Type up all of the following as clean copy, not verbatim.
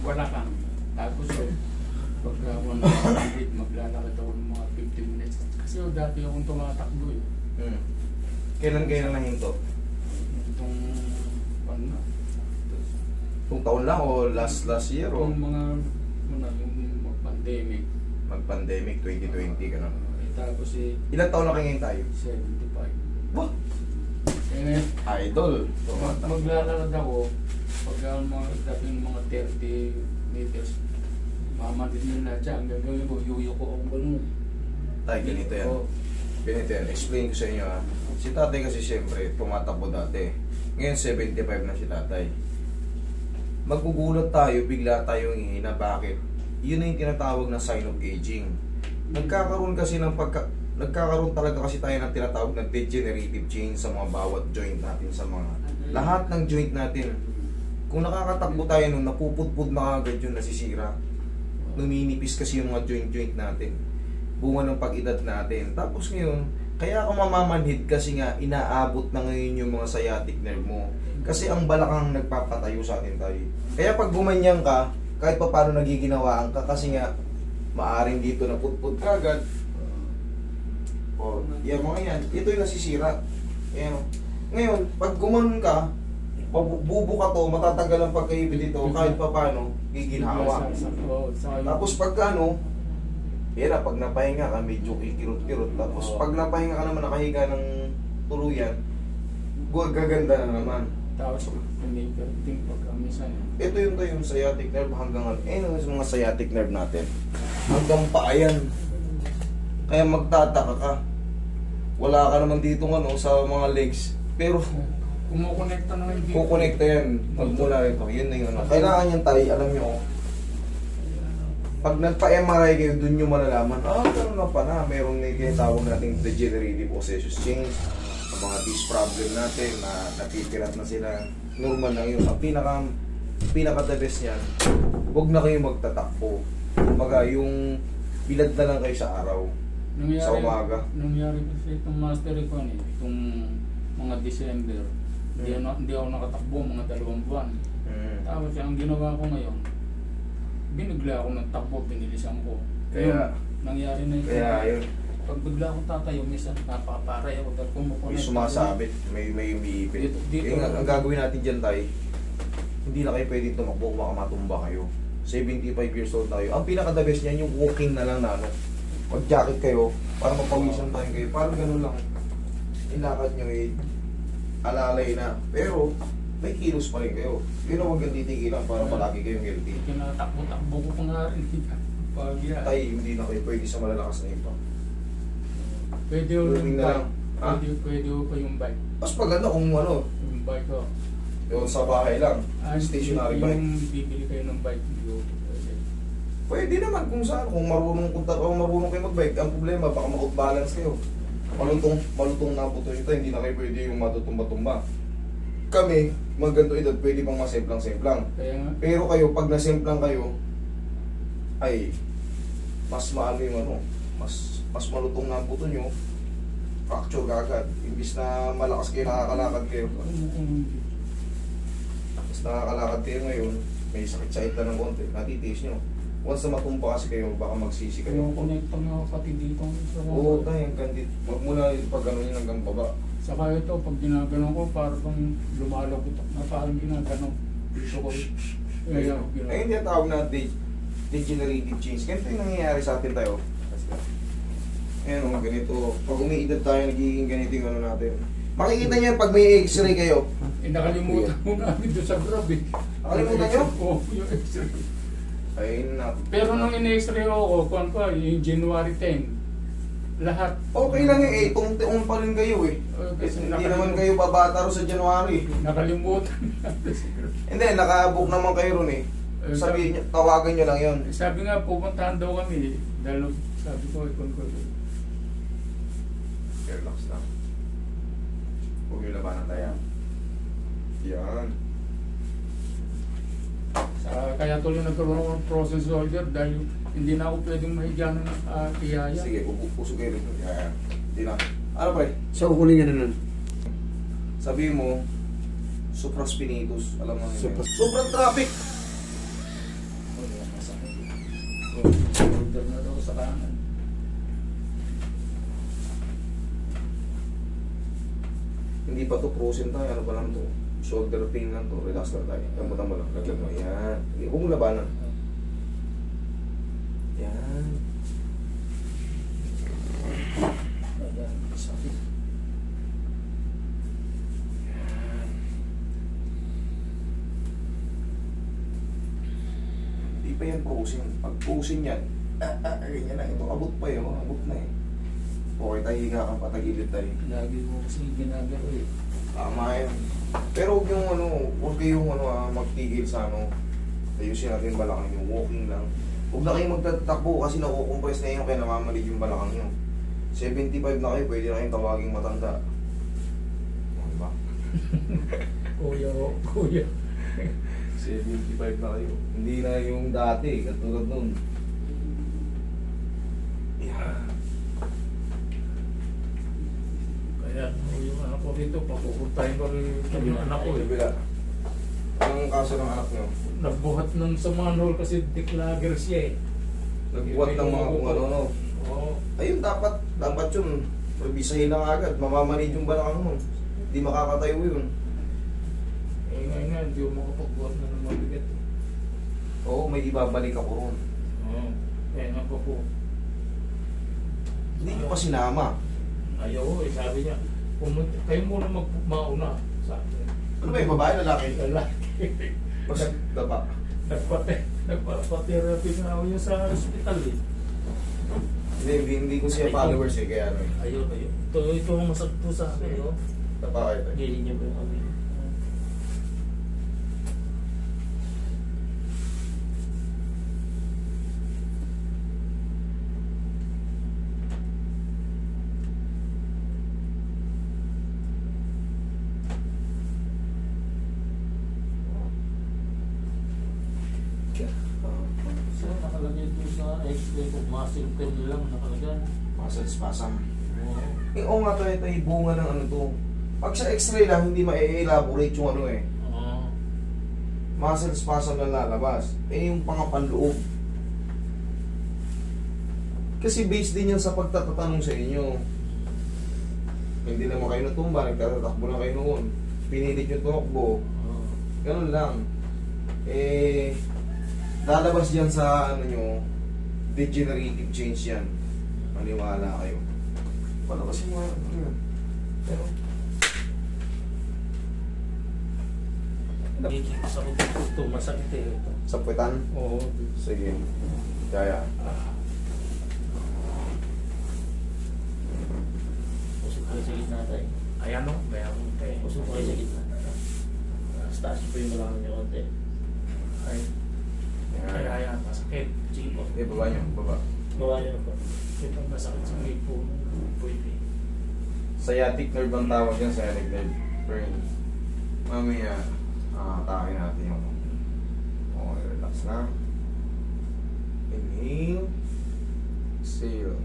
wala kang. Tapos pagka maglalakad ako ng mga 15 minutes. Kasi dati akong tumatakbo eh. Kailan kayo na nahinto? Itong ano? Itong taon lang o last year o? Yung mga yung pandemic. Mag-pandemic 2020 gano'n. Tapos Ilang taon na kayo ngayon tayo? 75. Wah! Eh, Idol! maglalakad ako pagka mga dating mga 30 meters. Mamatid nyo na siya. Ang gagawin ko, yuyo ko akong ganun. Tay, ganito yan. Ganito yan. Explain ko sa inyo ha. Si tatay kasi siyempre, tumatakbo dati. Ngayon 75 na si tatay. Maggugulat tayo, bigla tayong ihina. Bakit? Yun na yung tinatawag na sign of aging. Nagkakaroon talaga kasi tayo ng tinatawag na degenerative change sa mga bawat joint natin, sa mga lahat ng joint natin. Kung nakakatakbo tayo nung napupudpud na agad yun, nasisira. Numinipis kasi yung mga joint natin. Bunga ng pag-edad natin. Tapos ngayon, kaya ako mamamanhid kasi nga inaabot na ngayon yung mga sciatic nerve mo. Kasi ang balakang nagpapatayo sa atin tayo. Kaya pag gumanyan ka, kahit pa paano nagiginawaan ka, kasi nga maaring dito na putpud ka agad. O, yan mga yan. Ito yung nasisira. Ayan. Ngayon, pag gumanon ka, bubuka to, matatanggal ang pagkaibig dito, kahit pa paano, giginhawa. Tapos pag ano, yan na, pag napahinga ka, medyo kikirot-kirot. Tapos pag napahinga ka naman, nakahiga ng tuluyan, gaganda na naman. Tapos ting pagka minsan. Ito yung sciatic nerve hanggang ano. Yung mga sciatic nerve natin. Hanggang paayan. Kaya magtataka ka. Wala ka naman dito ano, sa mga legs. Pero kumukonekta na yung dito. Kukonekta yan. Magmula rito. Yun na yun. Kailangan yan tayo, alam nyo. Pag nagpa-MRI kayo, dun nyo malalaman, gano'n na pa na. Meron na yung tawag nating degenerative osseous change. Ang mga disc problem natin na napipirat na sila. Normal lang yun. Ang pinaka-the best yan, huwag na kayo magtatakbo. Kumbaga, yung bilad na lang kayo sa araw. Sa umaga. Nangyari kasi itong master ko itong mga December. Hindi ako nakatakbo, mga 2 buwan. Tapos ang ginawa ko ngayon, binigla ako ng takbo, binilisan ko. Kaya, nangyari na yun. Kaya yun. Pag bigla akong tatayo, minsan napaparay ako dahil kumukulit. May sumasabit, may umiipit. Dito, ang gagawin natin dyan tayo, hindi na kayo pwedeng tumakbo, baka matumba kayo. 75 years old tayo. Ang pinaka-the best niyan, yung walking na lang na ano. Mag-jacket kayo, para mapawisan tayo kayo. Parang ganun lang. Ilakad nyo alalay na. Pero, may kilos pa rin kayo. Yun ang huwag titigilan para palagi kayong healthy. Kinatakbo-takbo ko pa nga rin. Tayo, hindi na kayo pwede sa malalakas na iba. Pwede ko yung bike. Pwede ko pa yung bike. Mas maganda kung ano. Yung bike ko. Yung sa bahay lang. Stationary bike. Yung bibili kayo ng bike. Pwede naman kung saan. Kung marunong kayo mag-bike. Ang problema, baka ma-out-balance kayo. Malutong na po ito. Hindi na kayo pwede yung matutumba-tumba. Kami, maganda edad, pwede pang masemplang-semplang. Pero kayo, pag nasemplang kayo, ay mas maano yung ano, mas malutong na ang buto nyo, fracture agad. Imbis na malakas kayo, nakakalakad kayo. Mas nakakalakad kayo ngayon, may sakit-sakit na ng konti, natitiis nyo. Once na matumpa kasi kayo, baka magsisi kayo. Connecta nga pati dito. Oo, tayo, hanggang dito. Magmula pag gano'n yun hanggang baba. Saka ito, pag ginaganon ko, parang lumalagot na parang ginaganon. Dito ko. Ayun yung tawag na degenerative change. Ganito yung nangyayari sa atin tayo. Ayan o, ganito. Pag umiidad tayo, nagiging ganito yung ano natin. Makikita niyo pag may x-ray kayo. Nakalimutan mo namin doon sa grab eh. Nakalimutan niyo? Oo, yung x-ray. Ayun na. Pero nung in-x-ray ako, kung pa, yung January 10, lahat. Okay lang eh, tungtiong pa rin kayo eh. Hindi naman kayo babata ro sa January. Nakalimutan. Hindi, nakabook naman kayo ron eh. Sabi niyo, tawagan niyo lang yun. Sabi nga, pupuntahan daw kami eh. Dahil sabi ko, ikon ko. Relax lang. Huwag yung labanan tayo. Yan. Kaya tuloy nagkaroon ako ng frozen shoulder dahil hindi na ako pwedeng mahiga ng tiyaya. Sige, usog kayo rito. Yan. Hindi na. Ano pa eh? So, kukunin niya na nun. Sabihin mo, supraspinatus. Alam mo Supra- Sobrang traffic. Masakit. Shoulder na daw sa kanan. Hindi pa to frozen tayo, ano pa lang to? Shoulder pain lang to, relax lang tayo. Gamutan mo lang, laglag mo. Yan. Huwag mo labanan. Yan. Ayan, sakit. Yan. Hindi pa yan frozen. Pag frozen yan, ganyan na. Ito, abot pa yun. Abot na eh. Okay tayo, higa kang patagilid tayo. Lagi mo kasi ginagano eh. Tama yan. Pero huwag kayong magtigil sa ayusin natin yung balakang yung walking lang. Huwag na kayong magtatakbo kasi nakukompress na yun kaya namamalig yung balakang nyo. 75 na kayo, pwede na kayong tawaging matanda. Diba? Kuya. 75 na kayo. Hindi na yung dati, katulad nun. Yeah. Kaya yung anak ko rito, papupuntahin ko rin yung anak ko eh. Bila. Anong kaso ng anak nyo? Nagbuhat ng sa manhole kasi declagger siya eh. Nagbuhat ng mga kung ano. Oo. Ayun, dapat yun. Revisahin lang agad. Mamamanid yung balakang mo. Hindi makakatayo yun. Eh ngayon, hindi ko makapagbuhat na ng mabigat. Oo, may ibabalik ako ron. Oo. Kaya nga po. Hindi nyo pa sinama. Ayaw eh, sabi niya, kayo muna mauna sa akin. Ano ba yung babae, lalaki? Lalaki. Mas daba. Nagpa-therapy na ako niya sa hospital eh. Hindi ko siya followers eh, kaya ano eh. Ayun. Ito ang masagpo sa akin, no? Tapa kayo tayo. Gilin niya ba yung kami? So, nakalagay ito sa X-ray kung muscle pain lang nakalagay. Muscle spasm. Oo. Oo nga tayo bunga ng ano to. Pag sa x-ray lang, hindi ma-elaborate yung ano eh. Oo. Muscle spasm lang lalabas. Eh yung pangapanloob. Kasi based din yan sa pagtatatanong sa inyo. Hindi naman kayo natumba, nagtatakbo na kayo noon. Pinilit yung tumakbo. Oo. Ganun lang. Eh, lalabas yan sa ano nyo, degenerative change yan. Maniwala kayo. Palabasin mo ano yun. Pero, Nakikita ko ito, masakit eh. Ito. sa puwetan? Oo. Sige. Kaya. Pusok kayo sa gitna tayo. Ayan o, kaya mo tayo. Pusok kayo sa gitna. Taas po yung malamang niya konti. Ay. Kaya masakit. Sige po. Eh, baba nyo. Baba. Gawa niyo po. Ito masakit sa may po. Pwede. Sciatic nerve ang tawag yan. Sciatic nerve. Brain. Mamaya, atake natin yung okay, relax lang. Inhale. Exhale.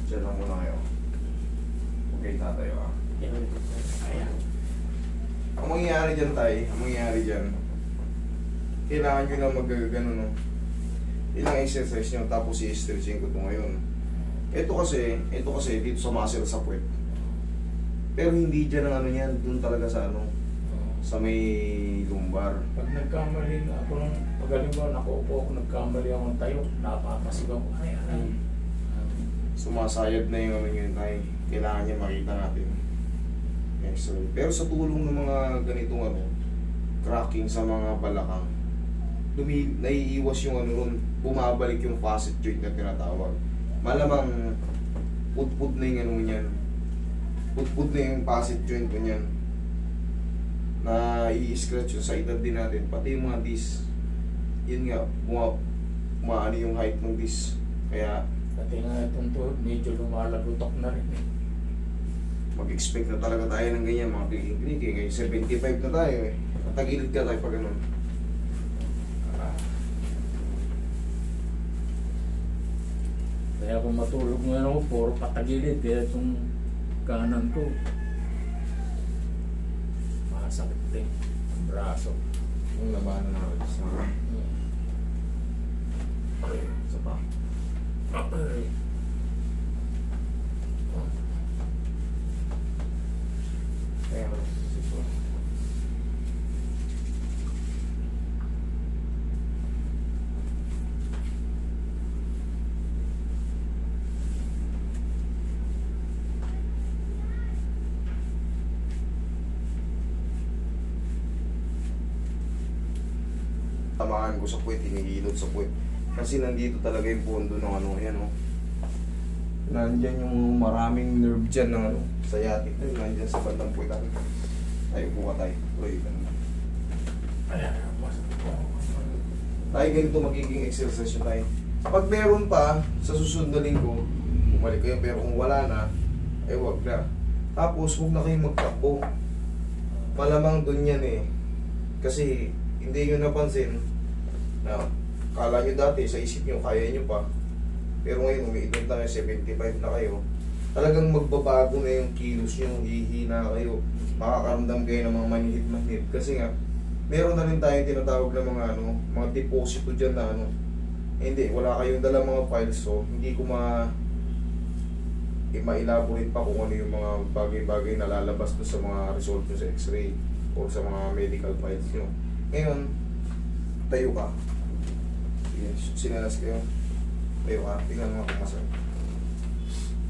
Diyan lang muna kayo. Okay, tatayo ah. Ayan. Ang mangyayari dyan kailangan nyo lang mag-gano no. Ilang exercise nyo tapos i-stretching ko ito ngayon. Ito kasi dito sa muscle sa puwet. Pero hindi dyan ang ano yan, dun talaga sa ano, sa may lumbar. Pag nagkamali na ako ng pagaling ko, nakaupo ako, nagkamali ako ng tayo, napapasigaw ko. Ay. Sumasayad na yung ano yun tayo. Kailangan niya makita natin. X-ray. Pero sa tulong ng mga ganitong ano, cracking sa mga balakang, naiiwas yung ano ron, bumabalik yung facet joint na tinatawag. Malamang pudpud na yung ano niyan. Pudpud na yung facet joint mo niyan. Na i-scratch yun sa edad din natin. Pati yung mga disc, yun nga, umaano yung height ng disc. Kaya, Pati nga itong tuhod, medyo lumalagutok na rin eh. mag-expect na talaga tayo ng ganyan, mga clicking-clicking. Ngayon 75 na tayo eh. Tagilid ka tayo pag ganun. Kaya kung matulog ngayon ako, puro patagilid. Kaya itong kanan ko, masakit din ang braso. Yung labanan na rin. Okay, isa pa. Okay. Ayan, isa pa. Tamaan ko sa puwet, hinihilot sa puwet. Kasi nandito talaga yung pondo ng ano, yan o. Nandyan yung maraming nerve dyan ng ano, sciatic nerve, nandyan sa bandang puwet. Tayo po ka tayo. Uy, ganun. Ayan, masakit po. Tayo ganito magiging exercise yun tayo. Pag meron pa, sa susunod na linggo, bumalik kayo, pero kung wala na, ay wag na. Tapos, huwag na kayong magtakbo. Malamang dun yan eh. Kasi, hindi nyo napansin na kala nyo dati sa isip nyo kaya nyo pa, pero ngayon umiidot na kayo, 75 na kayo, talagang magbabago na yung kilos nyo, hihina kayo, makakaramdam kayo ng mga manhid-manhid kasi nga meron na rin tayong tinatawag na mga ano, mga deposito dyan na ano, hindi, wala kayong dala mga files, so hindi ko ma-elaborate pa kung ano yung mga bagay-bagay na lalabas doon sa mga result nyo sa x-ray o sa mga medical files nyo. Ngayon, tayo ka. Sige, sinalas kayo. Tayo ka. Tingnan mo kung masarap.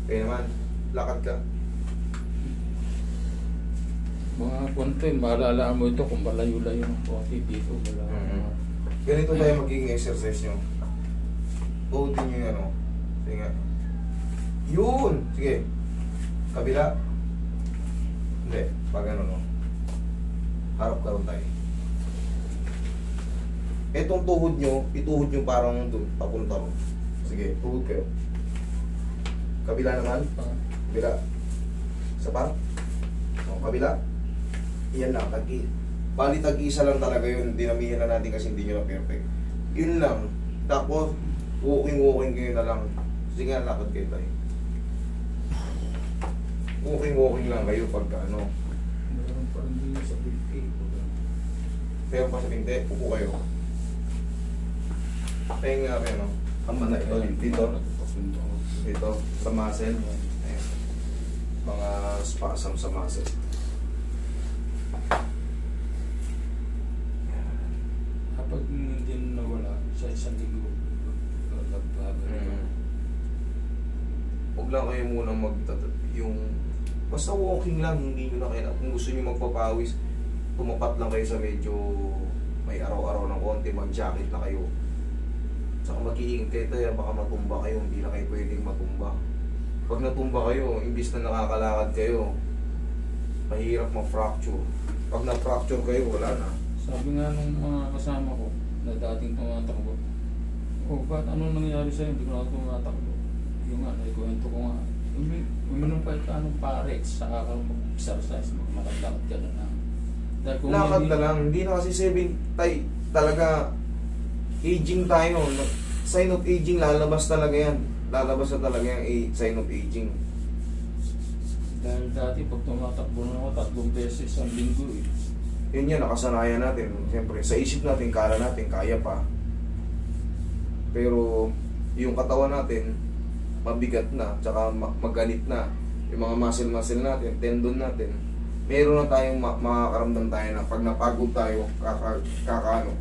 Kaya naman, lakad ka. Mga kwento yun, maalala mo ito kung malayo-layo ng konti dito. Ganito tayo magiging exercise nyo. Uudin nyo yung ano. Sige nga. Yun! Sige. Kabila. Hindi. Pag ano no. Harap ka ron tayo. Etong tuhod nyo, ituhod nyo parang doon, papunta ron. Sige, tuhod kayo. Kabila naman. Kabila. Isa pa. O, kabila. Iyan lang, tag-i. Bali, tag-isa lang talaga yun. Dinamihan na natin kasi hindi nyo na perfect. Yun lang. Tapos, walking kayo na lang. Sige nga, lakad kayo tayo. Walking lang kayo pagka ano. Meron pa rin din sa binti. Meron pa sa binti, upo kayo. Tayo nga kayo, no? Tama na ito. Dito, sa muscle. Ayan. Mga spasm sa muscle. Kapag hindi nawala sa isang linggo, Huwag lang kayo munang yung basta walking lang, hindi nyo na kailangan. Kung gusto nyo magpapawis, tumapat lang kayo sa medyo may araw-araw ng konti, mag-jacket na kayo. Saka mag-iingat kayo tayo, baka matumba kayo, hindi na kayo pwedeng matumba. Pag natumba kayo, imbis na nakakalakad kayo, mahirap ma-fracture. Pag na-fracture kayo, wala na. Sabi nga nung mga kasama ko na dating tumatakbo, ba't ano nangyari sa'yo? Hindi ko na tumatakbo. Yung nga, naikwento ko nga. Uminom pa ito anong Parex, saka ka mag-exercise, maglakad ka na lang. Lakad na lang, hindi na kasi 7 talaga aging tayo. Sign of aging, lalabas talaga yan. Lalabas na talaga yung sign of aging. Dahil dati pag tumatakbo na ako 3 beses isang linggo eh. Yun yan, nakasanayan natin. Siyempre, sa isip natin, kala natin, kaya pa. Pero, yung katawan natin, mabigat na, tsaka maganit na. Yung mga muscle natin, tendon natin, meron na tayong makakaramdam tayo na pag napagod tayo, kakaano,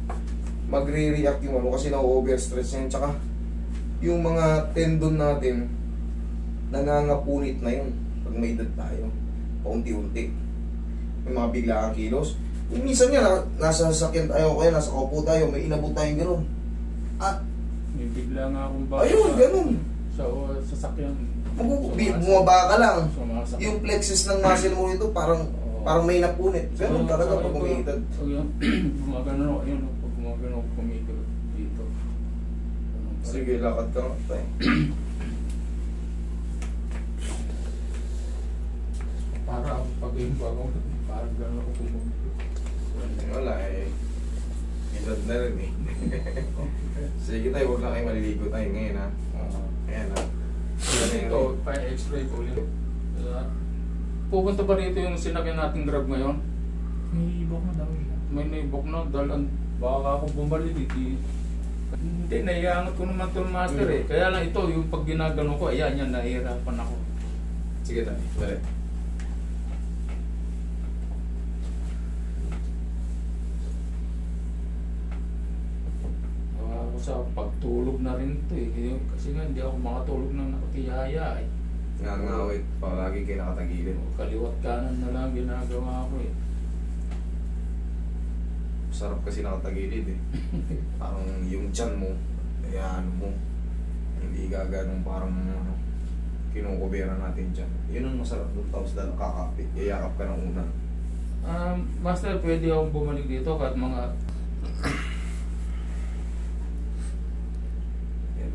magre-react yung ano kasi na-overstress yan. Tsaka, yung mga tendon natin, nangangapunit na yun pag may edad tayo. Paunti-unti. May mga bigla kang kilos. Minsan nga, nasa sasakyan tayo, kaya nasa kaupo tayo, may inabot tayong gano'n. At, may bigla nga akong baka ayun, gano'n. Sa sasakyan. Bumaba ka lang. Yung plexus ng muscle mo ito, parang may napunit. Gano'n talaga pag umiitad. Gumagano ako, yun, pag gumagano ako kumikot dito. Sige, lakad ka nga tayo. Para pag-iimpo ako, parang gano'n ako kumikot. Wala eh. Edad na rin eh. Sige tayo, huwag lang kayo maliligo tayo ngayon ha. Ayan ha. Ito, pa-x-ray ko ulit. Pupunta ba rito yung sinakyan nating grab ngayon? May ibok na daw siya. May naibok na dahil Baka ako bumalik hindi, naiangat ko naman ito master eh. Kaya lang ito, yung pag ginagano ko, ayan yan, nahihirapan ako. Sige tayo, balik. Ako sa pagtulog na rin ito eh. Kasi nga hindi ako makatulog ng nakatiyaya eh. Ngangawit, palagi kayo nakatagilid. Kaliwat kanan na lang ginagawa ko eh. Sarap kasi nakatagilid eh. Parang yung tiyan mo, kaya ano mo, hindi gaganong parang ano, kinukubera natin dyan. Yun ang masarap doon, tapos dahil kakapit, iyakap ka ng una. Master, pwede akong bumalik dito kahit mga...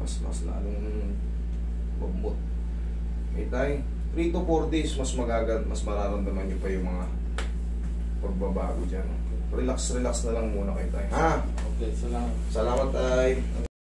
mas lalong bumot. May tayo, 3 to 4 days, mas mararamdaman nyo pa yung mga pagbabago dyan. Relax na lang muna kayo tayo. Ha? Okay, salamat. Salamat tayo.